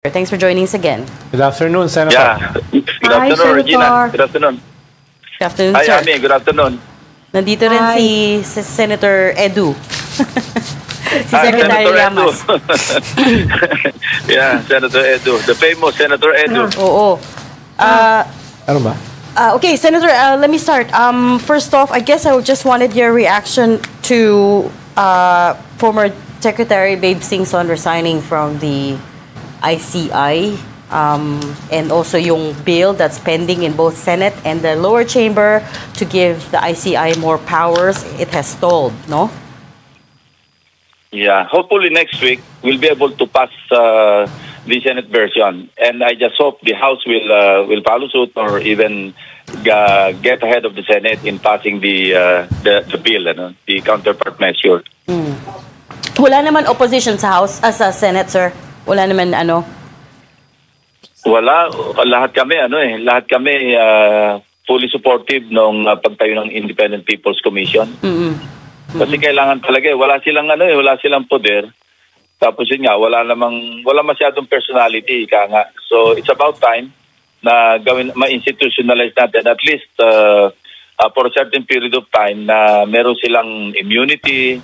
Thanks for joining us again. Good afternoon, Senator. Yeah. Good afternoon, Regina. Good afternoon. Good afternoon, Hi, sir. Ami. Good afternoon. Nandito rin si Senator Edu. Si Secretary Senator Llamas. Edu. Yeah, Senator Edu. The famous Senator Edu. Oo. Ano ba? Okay, Senator, let me start. First off, I guess I just wanted your reaction to former Secretary Babe Singson resigning from the ICI, and also yung bill that's pending in both Senate and the lower chamber to give the ICI more powers. It has stalled, no? Yeah. Hopefully next week we'll be able to pass the Senate version, and I just hope the House will follow suit or even get ahead of the Senate in passing the bill, the counterpart measure. Wala naman opposition sa House, sa Senate, sir. Wala naman Wala, lahat kami fully supportive ng pagtayo ng Independent People's Commission. Kasi kailangan talaga wala silang poder. Tapos yun nga, wala masyadong personality nga. So it's about time na ma-institutionalize natin at least for a certain period of time na meron silang immunity.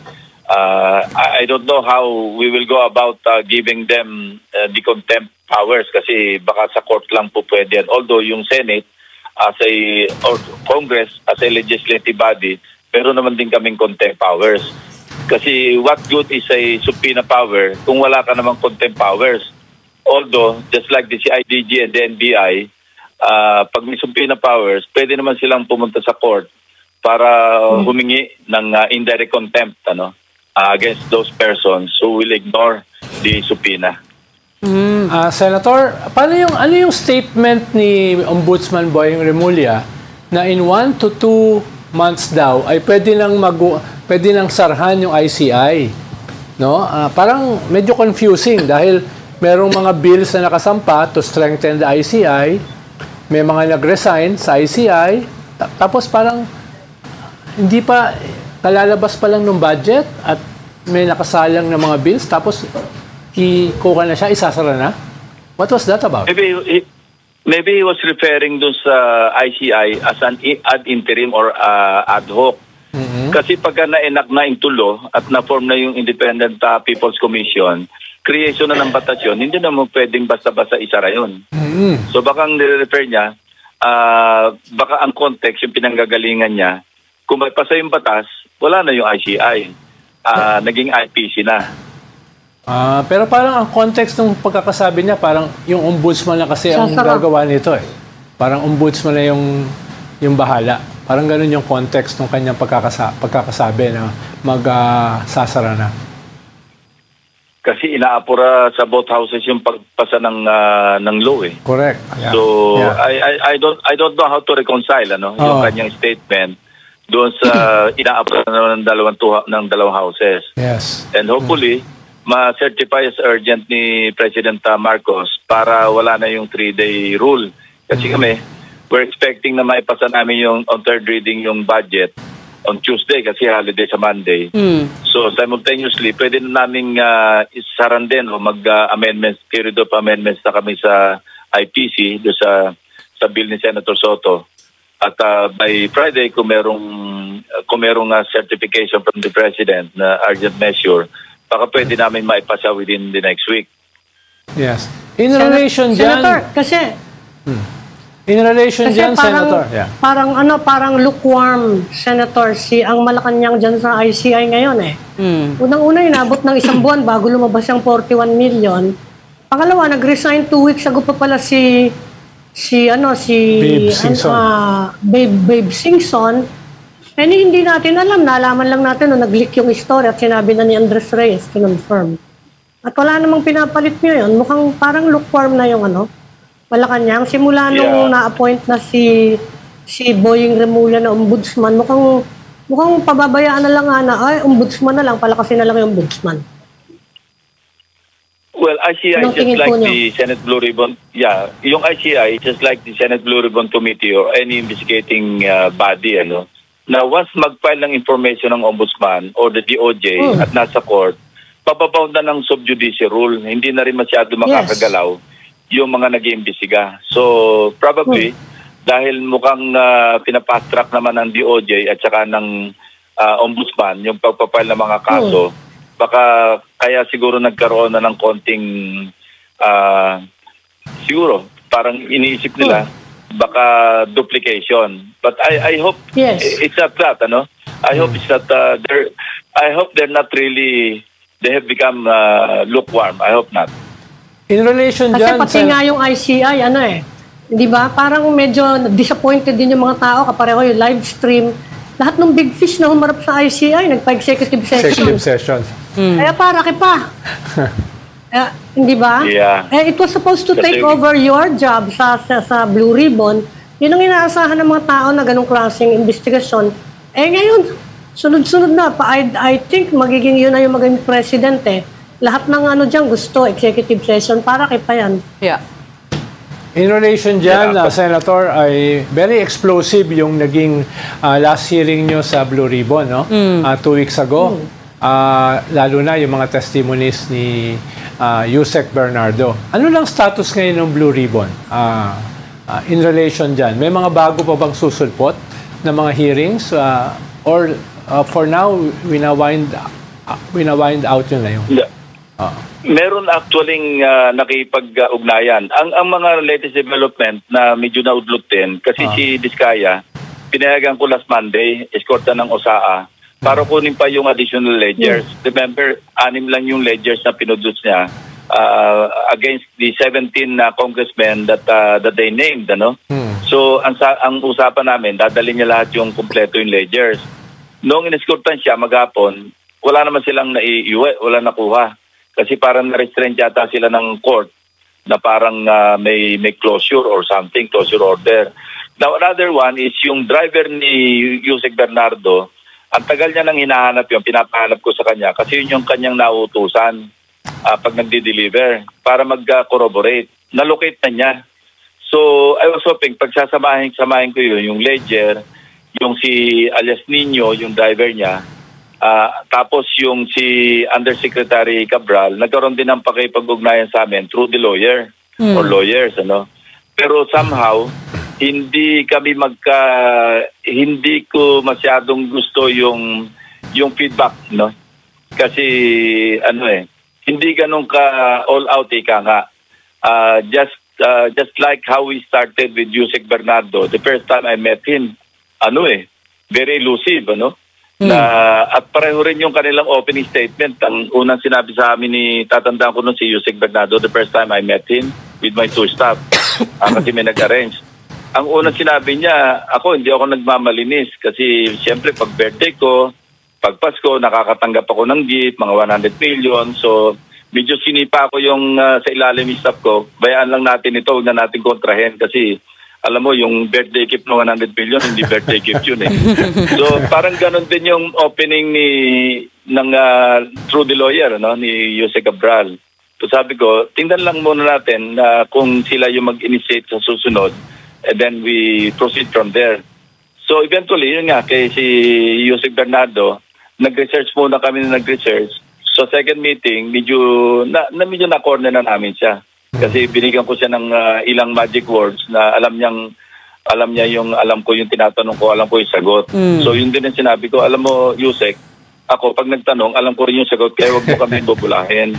I don't know how we will go about giving them the contempt powers kasi baka sa court lang po pwede yan. Although yung Senate or Congress as a legislative body, pero naman din kaming contempt powers. Kasi what good is a subpoena power kung wala ka namang contempt powers? Although, just like the CIDG and the NBI, pag may subpoena powers, pwede naman silang pumunta sa court para humingi ng indirect contempt against those persons who will ignore the subpoena. Senator, ano yung statement ni Ombudsman Boying Remulla na in 1 to 2 months daw ay pwede nang sarhan yung ICI, no? Parang medyo confusing dahil merong mga bills na nakasampa to strengthen the ICI, may mga nag-resign sa ICI, tapos parang hindi pa kalalabas pa lang ng budget at may nakasalang na mga bills tapos ikuha na siya, isasara na? What was that about? Maybe he was referring dun sa ICI as an ad interim or ad hoc. Kasi pagka na-enact na in tulo at na-form na yung Independent People's Commission, creation na ng batasyon, hindi naman pwedeng basta-basta isara yun. So baka ang nire-refer niya, baka ang context, yung pinanggagalingan niya, kung may pasa yung batas, wala na yung ICI. Naging IPC na. Pero parang ang context ng pagkakasabi niya, parang yung ombudsman na kasi ang gagawa nito eh. Parang ombudsman na yung bahala. Parang ganun yung context ng kanyang pagkakasabi na magsasara na. Kasi inaapura sa both houses yung pagpasa ng law eh. Correct. Yeah. So I don't know how to reconcile yung kanyang statement doon sa inaapura ng dalawang houses. Yes. And hopefully ma-certify as urgent ni President Marcos para wala na yung 3-day rule. Kasi kami, we're expecting na maipasa namin yung on third reading yung budget on Tuesday kasi holiday sa Monday. So simultaneously, pwede na namin isaran din o mag-amendments, period of amendments na kami sa IPC do sa bill ni Senator Soto. At by Friday, kung merong certification from the President na urgent measure, baka pwede namin maipasa within the next week. Yes. In relation dyan... Senator, kasi... In relation dyan, Senator... Parang lukewarm, Senator, ang Malacanang dyan sa ICI ngayon eh. Unang-una, inabot ng 1 buwan bago lumabas yung 41 million. Pangalawa, nag-resign 2 weeks ago pa pala si Babe Singson. Babe Singson. Hindi natin alam. Nalaman lang natin nung nag-leak yung story at sinabi na ni Andres Reyes, kinonfirm. At wala namang pinapalit nyo yun. Mukhang parang lukewarm na yung Malacanang. Simula nung na-appoint na si Boying Remulla na ombudsman, mukhang pababayaan na lang ombudsman na lang, palakasin na lang yung ombudsman. Well, ICI just like the Senate Blue Ribbon, yung ICI just like the Senate Blue Ribbon Committee or any investigating body, na once mag-file ng information ng ombudsman or the DOJ at nasa court, papabound na ng sub-judice rule. Hindi na rin masyado makakagalaw yung mga nag-iimbestiga. So, probably, dahil mukhang pinapast track naman ng DOJ at saka ng ombudsman, yung pagpapile ng mga kaso, baka kaya siguro nagkaroon na ng konting, siguro, parang iniisip nila, baka duplication. But I hope it's not that, ano? I hope it's not, I hope they're not really, they have become lukewarm. I hope not. In relation Kasi dyan, pati nga yung ICI, ano di ba? Parang medyo disappointed din yung mga tao kapareho yung live stream. Lahat ng big fish na humarap sa ICI, nagpa-executive session. Kaya para pa. Hindi ba? Yeah. It was supposed to take over your job sa Blue Ribbon. Yun ang inaasahan ng mga tao na ganong klaseng investigasyon. Ngayon, sunod-sunod na. I think magiging yun na yung magiging president Lahat ng dyan gusto, executive session, para pa yan. Yeah. In relation dyan, Senator, ay very explosive yung naging last hearing nyo sa Blue Ribbon, no? 2 weeks ago. Lalo na yung mga testimonies ni Yusek Bernardo. Ano lang status ngayon ng Blue Ribbon in relation dyan? May mga bago pa bang susulpot na mga hearings? Or for now, wina-wind out yun na yun? Yeah. Meron actually nakipag-ugnayan. Ang mga latest development na medyo naudlot din, kasi si Diskaya, pinayagan ko last Monday, eskorta ng OSAA, para kunin pa yung additional ledgers. Remember, 6 lang yung ledgers na pinuduce niya against the 17 congressmen that they named. Ano? So, ang usapan namin, dadalhin niya lahat yung kumpleto yung ledgers. Noong ineskortan siya maghapon, wala naman silang naiiwi, wala nakuha. Kasi parang na-restrain yata sila ng court na parang may closure or something, closure order. Now, another one is yung driver ni Yusek Bernardo. Ang tagal niya nang hinahanap yun, pinapahanap ko sa kanya kasi yun yung kanyang nautusan pag nagdi-deliver para mag-corroborate. Nalocate na niya. So, I was hoping, pagsasamahin ko yun, yung ledger, yung si alias Nino, yung driver niya, tapos yung si Undersecretary Cabral, nagkaroon din ng pakipag-ugnayan sa amin through the lawyer or lawyers, ano. Pero somehow, hindi ko masyadong gusto yung feedback, no. Kasi hindi ganun ka all out nga. Just like how we started with Yusek Bernardo, the first time I met him, very elusive, at pareho rin yung kanilang opening statement. Ang unang sinabi sa amin tatandaan ko nun si Yusek Bernardo, the first time I met him with my 2 staff, kasi may nag-arrange. Ang unang sinabi niya, hindi ako nagmamalinis kasi siyempre pag birthday ko, pag Pasko, nakakatanggap ako ng gift, mga 100 million. So, medyo sinipa ko yung sa ilalim ng staff ko. Bayaan lang natin ito, huwag na natin kontrahen kasi alam mo, yung birthday gift ng 100 million, hindi birthday gift yun So, parang ganun din yung opening ng through the lawyer, ni Yusek Cabral. So, sabi ko, tingnan lang muna natin kung sila yung mag-initiate sa susunod and then we proceed from there. So, eventually, yun nga, kay si Yusek Bernardo, nag-research muna kami na nag-research. So, second meeting, medyo na-corner na namin siya. Kasi binigyan ko siya ng ilang magic words na alam niya yung alam ko yung tinatanong ko, alam ko yung sagot. So yun din ang sinabi ko, alam mo Yusek, ako pag nagtanong, alam ko rin yung sagot kaya wag mo kami bubulahin.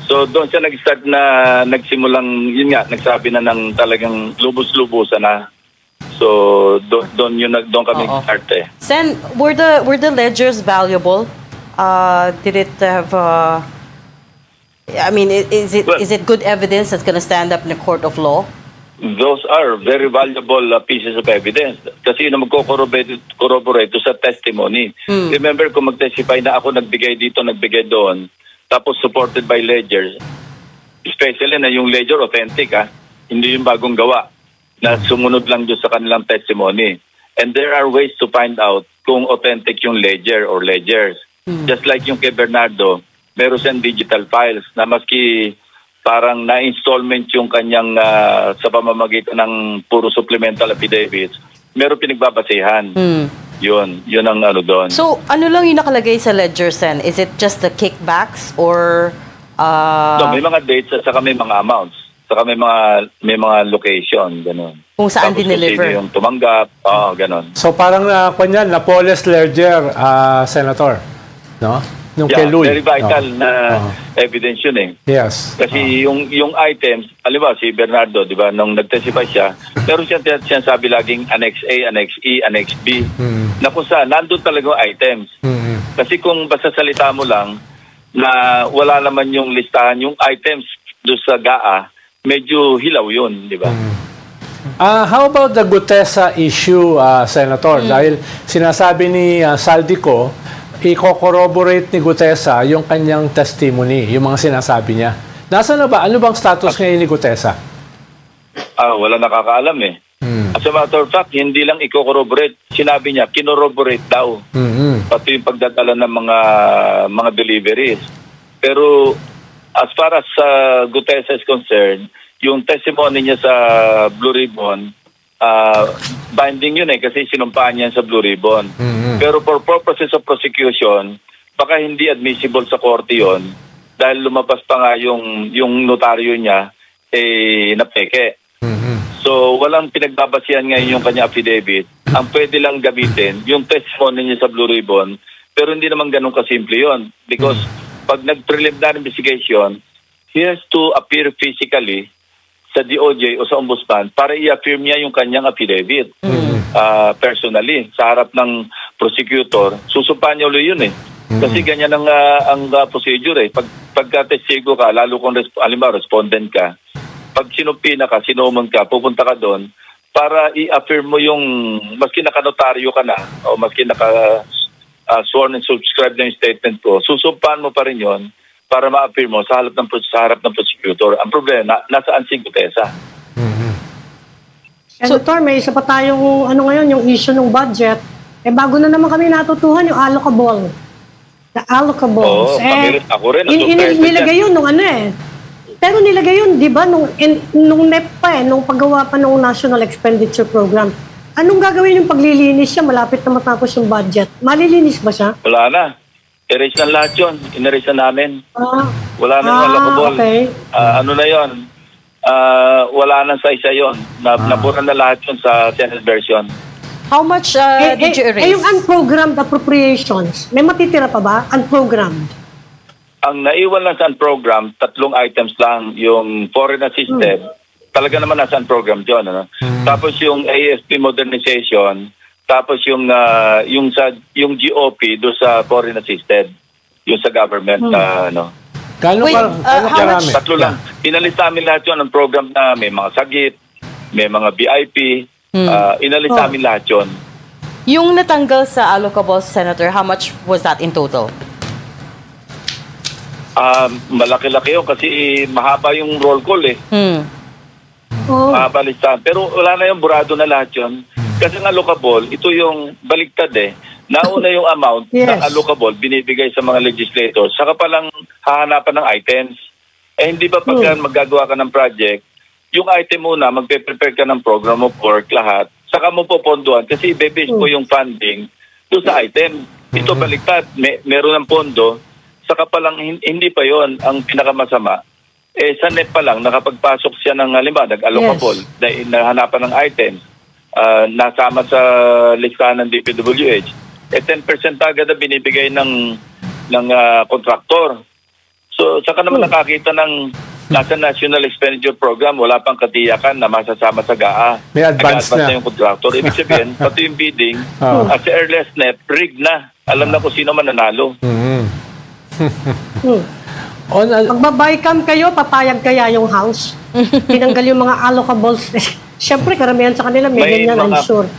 So doon siya nag-start na nagsimulang, yun nga, nagsabi na ng talagang lubos-lubusan na. So doon kami start Sen, were the ledgers valuable? Did it have is it good evidence that's going to stand up in a court of law? Those are very valuable pieces of evidence kasi yun ang magko-corroborate sa testimony. Remember kung mag-testify na ako nagbigay dito, nagbigay doon, tapos supported by ledgers, especially na yung ledger authentic, hindi yung bagong gawa na sumunod lang doon sa kanilang testimony. And there are ways to find out kung authentic yung ledger or ledgers. Just like yung kay Bernardo, meron siyang digital files na maski parang na-installment yung kanyang sa pamamagitan ng puro supplemental affidavits, meron pinagbabasehan. Yun ang ano doon. So, ano lang yung nakalagay sa ledger, Sen? Is it just the kickbacks or... No, may mga dates at saka may mga amounts. Saka may mga location, gano'n. Kung saan dineliver. Kung sino yung tumanggap, gano'n. So parang kanyan, Napoles Ledger, Senator, no? Nung kay Louie. Very vital na evidence yun eh. Yes. Kasi yung items, alam ba, si Bernardo, di ba, nung nag-testify siya, meron siya sabi laging Annex A, Annex E, Annex B, na kung saan, nandun talaga yung items. Kasi kung basta salita mo lang, na wala naman yung listahan, yung items doon sa GAA, medyo hilaw yun, di ba? How about the Gutesa issue, Senator? Dahil sinasabi ni Saldico, i-corroborate ni Gutesa yung kanyang testimony, yung mga sinasabi niya. Nasaan na ba? Ano bang status ngayon ni Gutesa? Wala nakakaalam eh. As a matter of fact, hindi lang i-corroborate. Sinabi niya, kinorroborate daw. Pati yung pagdadala ng mga deliveries. Pero as far as Gutesa is concerned, yung testimony niya sa Blue Ribbon, binding yun eh kasi sinumpaan niya sa Blue Ribbon. Pero for purposes of prosecution, baka hindi admissible sa korte yun dahil lumabas pa nga yung notaryo niya napeke. So walang pinagbabasihan ngayon yung kanya affidavit. Ang pwede lang gamitin yung testimony niya sa Blue Ribbon, pero hindi naman ganun kasimple yun because pag nag-preliminary investigation, he has to appear physically sa DOJ o sa Ombudsman para i-affirm niya yung kanyang affidavit personally sa harap ng prosecutor. Susumpahan niya ulit yun eh. Kasi ganyan ang procedure eh. Pagka-testigo ka, lalo kung respondent ka, pag sinupina ka, sinumon ka, pupunta ka doon para i-affirm mo yung maski nakanotaryo ka na o maski sworn and subscribed na yung statement ko, susumpahan mo pa rin yun para ma-affirm mo sa harap ng prosecutor. Ang problema, nasaan si Gutesa? Senator, may isa pa tayong ngayon, yung issue ng budget. Bago na naman kami natutuhan yung allocable. The allocables. Ako rin. Nilagay yun nung Pero nilagay yun, di ba, nung NEP pa nung paggawa pa ng National Expenditure Program. Anong gagawin yung paglilinis siya? Malapit na matapos yung budget. Malilinis ba siya? Wala na. Erase na lahat yun. Inerase na namin. Wala na yung allocable. Okay. Ano na yun? Wala na sa isa yun. Nabura na lahat yun sa Senate version. How much did you erase? Yung unprogrammed appropriations, may matitira pa ba? Unprogrammed? Ang naiwan lang sa unprogrammed, 3 items lang. Yung foreign assisted, talaga naman nasa unprogrammed yun. Tapos yung AFP modernization, tapos yung GOP do sa foreign assisted, yung sa government Wait, how much? 3 lang. Inalis namin lahat yun ng program na may mga sagip, may mga VIP, inalis namin lahat yun. Yung natanggal sa allocable, Senator, how much was that in total? Malaki-laki yun kasi mahaba yung roll call eh. Mahaba listahan. Pero wala na yung burado na lahat yun. Kasi ang allocable, ito yung baliktad eh. Nauna yung amount na allocable, binibigay sa mga legislators, saka palang hahanapan ng items. Hindi ba pagka maggagawa ka ng project, yung item muna, magpe-prepare ka ng program of work, lahat, saka mo popondohan kasi i-base mo yung funding doon sa item. Ito baliktad, meron ng pondo, saka palang hindi pa yon ang pinakamasama. Sa NEP pa lang, nakapagpasok siya ng nag-allocable, nahanapan ng items, nasama sa listahan ng DPWH, 10% agad na binibigay ng kontraktor. So, saka naman nakakita ng nasa National Expenditure Program, wala pang katiyakan na masasama sa GAA. May advance na yung kontraktor. Ibig sabihin, pati yung bidding, at sa airless net, rig na. Alam na kung sino man nanalo. Magbabaycam kayo, papayag kaya yung house? Tinanggal yung mga allocables. Siyempre, karamihan sa kanila may ganyan, I'm sure.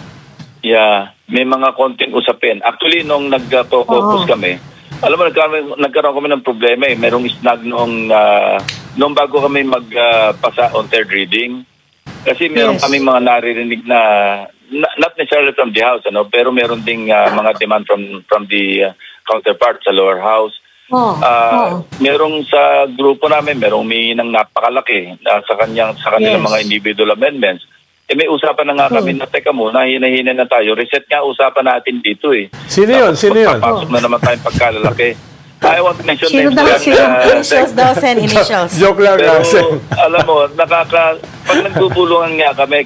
Yeah, may mga konting usapin. Actually, nung nag-focus kami, alam mo, nagkaroon kami ng problema eh. Merong snag nung bago kami magpasa on third reading. Kasi meron kami mga naririnig na, not necessarily from the House, pero meron ding mga demand from the counterpart sa lower house Merong sa grupo namin, merong may ng napakalaki sa kanilang mga individual amendments. May usapan na nga kami na, teka muna, hinahinan na tayo. Reset nga usapan natin dito eh. Sino yun? Papasok na naman tayong pagkalalaki. I want to mention Sino daw? Initials daw, Sen, initials. Joke lang, pero alam mo, pag nagbubulungan nga kami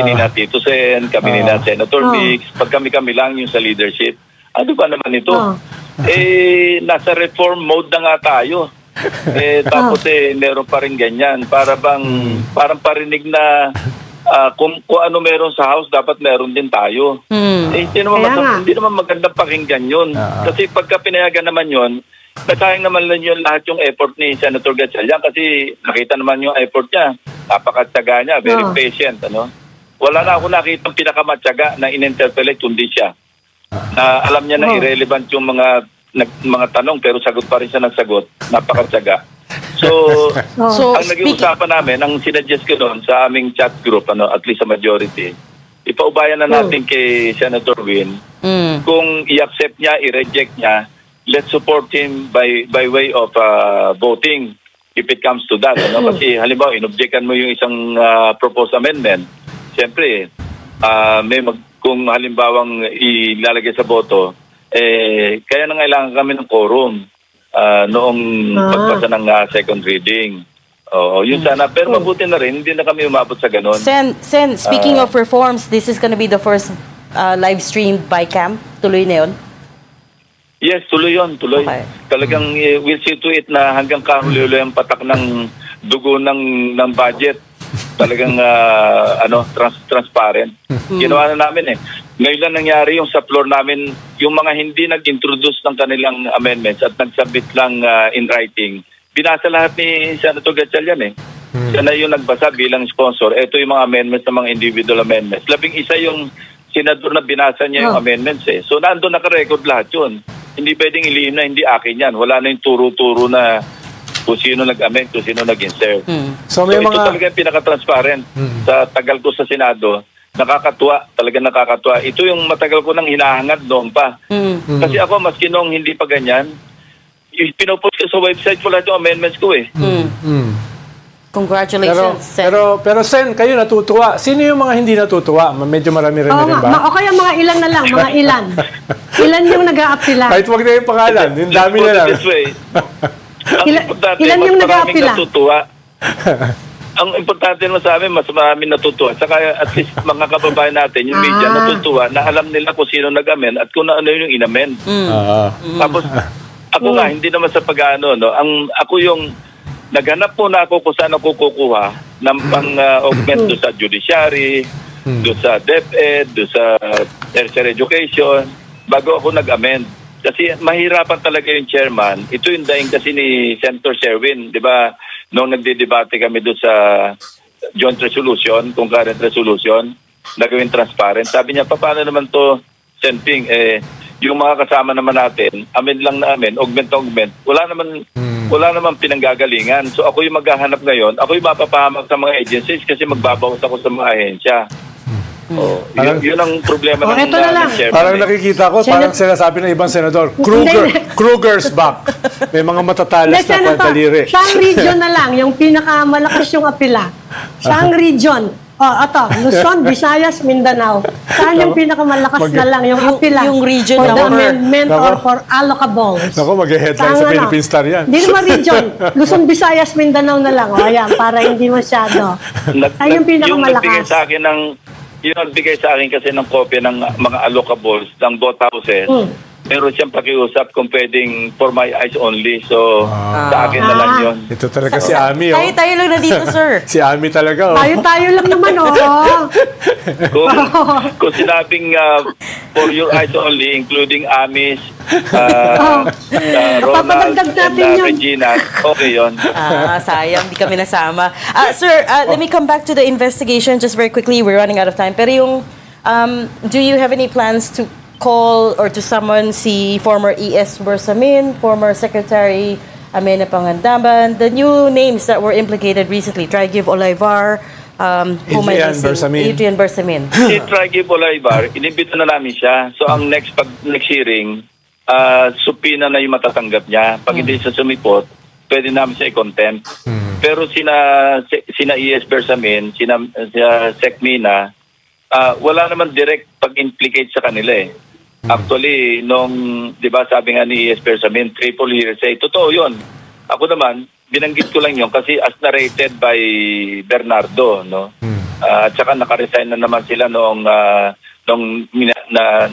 ni na Tito Sen, kami ni na Senator Biggs, pag kami lang yung sa leadership, ano ba naman ito? Nasa reform mode na nga tayo. Tapos meron pa rin ganyan. Parang parinig na kung ano meron sa house, dapat meron din tayo. Hindi naman magandang pakinggan yun. Kasi pagka pinayagan naman yun, nasayang naman lang yun lahat yung effort ni Senator Gatchalian kasi nakita naman yung effort niya. Napakatsaga niya, very patient. Wala na ako nakita ang pinakamatsaga na in-interpellate kundi siya. Na alam niya na irrelevant yung mga tanong pero sagot pa rin siya ng sagot. Napakatsaga. So ang nag-uusapan namin, ang sinuggest ko noon sa aming chat group, at least sa majority, ipaubayan na natin kay Senator Win. Kung i-accept niya, i-reject niya, let's support him by way of voting if it comes to that. Kasi halimbawa, inobjectan mo yung isang proposed amendment, siyempre, kung halimbawang ilalagay sa boto, kaya nangailangan kami ng quorum noong pagpasa ng second reading. Yun sana. Pero mabuti na rin, hindi na kami umabot sa ganun. Sen, speaking of reforms, this is gonna be the first live stream by cam. Tuloy na yun? Yes, tuloy yun. Tuloy. Okay. Talagang we'll see to it na hanggang kahuli-huli ang patak ng dugo ng budget. Talagang transparent. Ginawa na namin Ngayon lang nangyari yung sa floor namin, yung mga hindi nag-introduce ng kanilang amendments at nagsubmit lang in writing. Binasa lahat ni Senator Gatchalian Siya na yung nagbasa bilang sponsor. Ito yung mga amendments ng mga individual amendments. 11 yung senador na binasa niya yung amendments So nandun naka-record lahat yun. Hindi pwedeng ilihim na hindi akin yan. Wala na yung turo-turo na kung sino nag-amend, kung sino nag-insert. So ito talaga yung pinaka-transparent. Sa tagal ko sa Senado, nakakatuwa, talaga nakakatuwa. Ito yung matagal ko nang hinahangad noon pa. Kasi ako, maski noong hindi pa ganyan, pinopost ko sa website ko lahat yung amendments ko Congratulations, Sen. Pero Sen, kayo natutuwa. Sino yung mga hindi natutuwa? Medyo marami rin ba? O kaya mga ilan na lang, mga ilan. Ilan yung nag-a-apila? Kahit wag na yung pangalan, yung dami na lang. Ilan yung nag-a-apila? Ang importante naman sa amin, mas maraming natutuwa. Saka at least mga kababayan natin, yung media natutuwa na alam nila kung sino nag-amend at kung ano yung in-amend. Tapos, ako nga, hindi naman sa pag-ano, ako yung naghanap po na ako kung saan ako kukuha ng pang-augment doon sa judiciary, doon sa DepEd, doon sa tertiary education, bago ako nag-amend. Kasi mahirapan talaga yung chairman. Ito yung daing kasi ni Senator Sherwin, di ba? Noong nagdidebate kami doon sa joint resolution, concurrent resolution, nagawin transparent. Sabi niya, paano naman to, Senping, yung mga kasama naman natin, amen lang na amen, augment, wala naman pinanggagalingan. So ako yung maghahanap ngayon, ako yung mapapahamak sa mga agencies kasi magbabawas ako sa mga ahensya. Yun ang problema ng chairman. Parang nakikita ko, parang sinasabi ng ibang senador, Kruger's back. May mga matatalas na pantaliri. Siyang region na lang, yung pinakamalakas yung apila. Siyang region. Luzon, Visayas, Mindanao. Saan yung pinakamalakas na lang yung apila? Yung region for the amendment or for allocables. Naku, mag-headline sa Philippine Star yan. Hindi naman region. Luzon, Visayas, Mindanao na lang. Ayan, para hindi masyado. Saan yung pinakamalakas? Yung nagbigay sa akin kasi ng kopya ng mga allocables ng both houses, meron siyang pakiusap kung pwedeng for my eyes only. So, sa akin na lang yun. Ito talaga si Ami, Tayo lang na dito, sir. Si Ami talaga, Tayo lang naman, Kung sinabing for your eyes only, including Amis, Ronald, and Regina, okay yun. Sayang, di kami nasama. Sir, let me come back to the investigation just very quickly. We're running out of time. Pero yung, do you have any plans to call or to summon si former E.S. Bersamin, former Secretary Amena Pangandaman, the new names that were implicated recently, Trigib Olivar, Adrian Bersamin. Si Trigib Olivar, inibito na namin siya. So ang next hearing, supina na yung matatanggap niya. Pag hindi siya sumipot, pwede namin siya i-contempt. Pero sina ES Bersamin, sina Secmina, wala naman direct pag-implicate sa kanila eh. Actually, di ba sabi nga ni ES Bersamin, triple hearsay. Totoo yun. Ako naman, binanggit ko lang yun kasi as narrated by Bernardo, no? At saka naka-resign na naman sila nung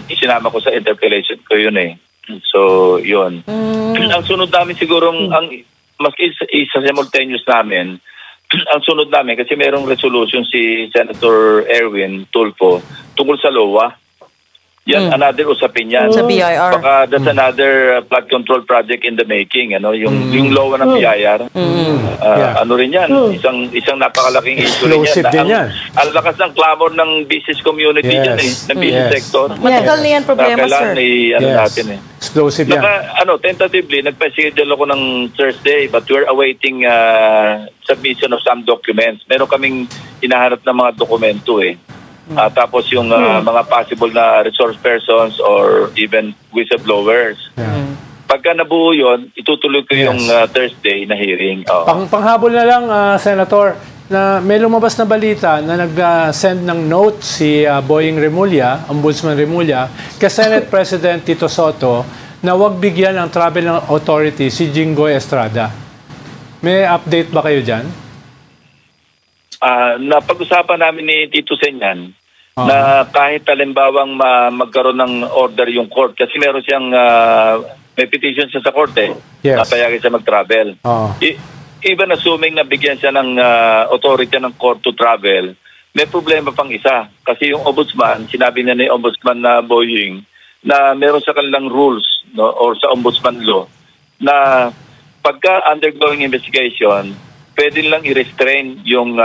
isinama ko sa interpellation ko yun eh. So, yun. Ang sunod namin sigurong, maski isa simultaneous namin, ang sunod namin, kasi mayroong resolution si Senator Erwin Tulfo tungkol sa LOA. Yan, another usapin yan. Sa BIR. Baka that's another flood control project in the making, ano, yung LOA ng BIR. Ano rin yan, isang napakalaking issue rin yan. Ang lakas ng clamor ng business community yan eh, ng business sector. Matagal na yan problema, sir. Natin eh. Explosive yan. Tentatively, nagpa-schedule ako ng Thursday but we're awaiting submission of some documents. Meron kaming hinahanap ng mga dokumento eh. Tapos yung mga possible na resource persons or even whistleblowers. Pagka nabuo yun, itutuloy ko yung Thursday na hearing. Panghabol na lang, Senator, na may lumabas na balita na nag-send ng note si Boying Remulla, Ombudsman Remulla, kay Senate President Tito Soto na huwag bigyan ng travel authority si Jinggoy Estrada. May update ba kayo dyan? Napag-usapan namin ni Tito Senyan na kahit halimbawang magkaroon ng order yung court kasi meron siyang may petition siya sa court eh. Yes. Napayagan siya mag-travel. Even assuming na bigyan siya ng authority ng court to travel, may problema pang isa. Kasi yung ombudsman, sinabi na ni Ombudsman na Boying na meron sa kanilang rules, no, or sa ombudsman law na pagka undergoing investigation, pwede lang i-restrain yung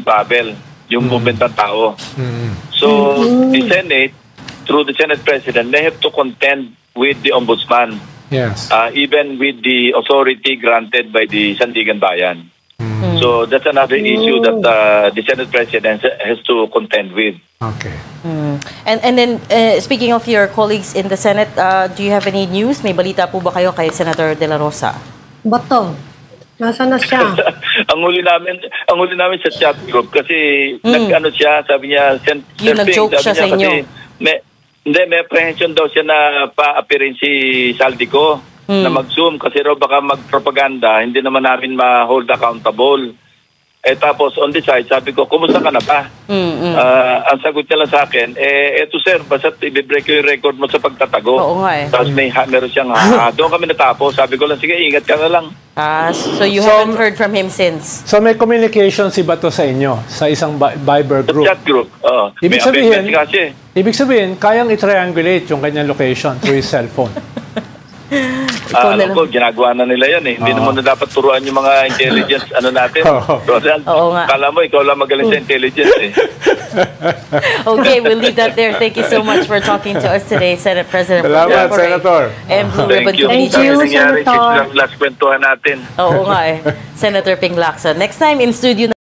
travel, yung movement ng tao. So, the Senate, through the Senate President, they have to contend with the Ombudsman. Yes. Even with the authority granted by the Sandigan Bayan. So, that's another issue that the Senate President has to contend with. Okay. And then, speaking of your colleagues in the Senate, do you have any news? May balita po ba kayo kay Senator De La Rosa? Bato. Nasaan na siya? ang huli namin sa chat group kasi nag-ano siya, sabi niya, yung nag-joke siya sa inyo. May apprehension daw siya na pa-appearin si Saldico na mag-zoom kasi raw baka mag-propaganda, hindi naman namin ma-hold accountable. Tapos on the side, sabi ko, kumusta ka na ba? Ang sagot niya lang sa akin, eto sir, basta i-break yung record mo sa pagtatago. Oo nga eh. Tapos meron siyang, doon kami natapos. Sabi ko lang, sige, ingat ka na lang. So you haven't heard from him since? So may communication si Bato sa inyo, sa isang Viber group? Sa chat group, oo. Ibig sabihin, kayang i-triangulate yung kanyang location through his cellphone. Ginagawa na nila yan eh. Hindi naman na dapat turuan yung mga intelligence natin. Oo nga. Kala mo, ikaw lang magaling sa intelligence eh. Okay, we'll leave that there. Thank you so much for talking to us today, Senate President. Salamat, Senator. And Blue Ribbon Thank you, Senator. Last kwentuhan natin. Oo nga eh. Senator Ping Lacson. Next time in studio